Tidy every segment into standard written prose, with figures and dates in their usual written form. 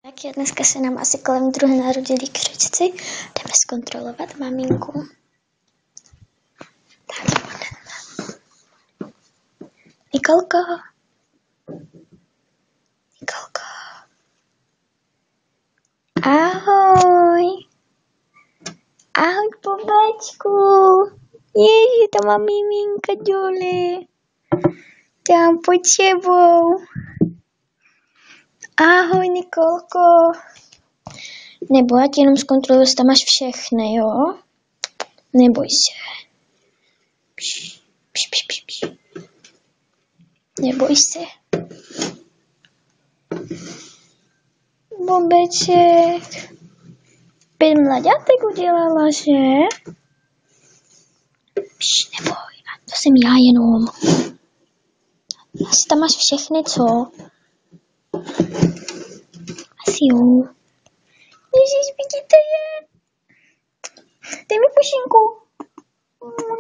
Takže dneska se nám asi kolem 2 narodili křečci. Jdeme zkontrolovat maminku. Tak, Nikolko. Nikolko. Ahoj. Ahoj, bobečku. Ježi, tam má miminka dole. Tam pod sebou. Ahoj, Nikolko. Nebo já ti jenom zkontroluji, jestli tam máš všechny, jo? Neboj se. Pš, pš, pš, pš, pš. Neboj se. Bobeček. 5 mlaďátek udělala, že? Pš, neboj. To jsem já jenom. Asi tam máš všechny, co? Asi jo. Ježíš, vidíte je? Dej mi pušinku.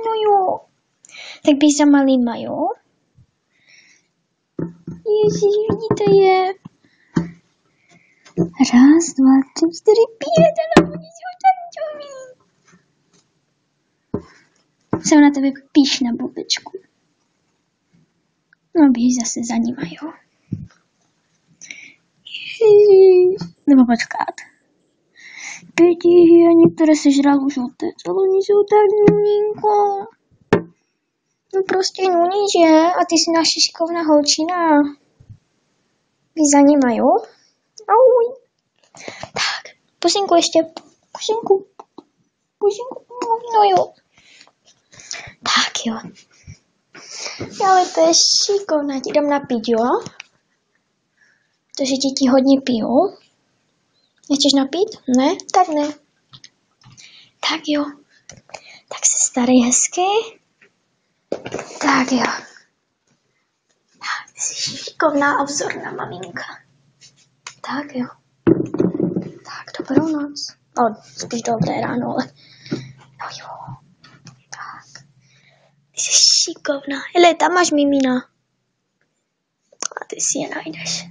No jo. Tak běž za malýma, jo? Ježíš, vidíte je? 1, 2, 3, 4, 5 a na oni jsou tančoví. Jsem na tebe pyšná, bobečku. No běž zase za nima, jo? Nebo počkat. Pěti, a některé sežral už otec, ale oni jsou tak nuninko. No prostě nuní, že? A ty jsi naše šikovná holčina. Běž za nima, jo? Auj. Tak, pusinku ještě. Pusinku. No jo. Tak jo. Ale to je šikovná, ti dám napít, jo? Protože děti hodně pijou. Nechceš napít? Ne? Tak ne. Tak jo. Tak se starej hezky. Tak jo. Tak, ty jsi šikovná a vzorná maminka. Tak jo. Tak, dobrou noc. No, spíš dobré ráno, ale... No jo. Tak. Ty jsi šikovná. Hele, tam máš mimina. A ty si je najdeš.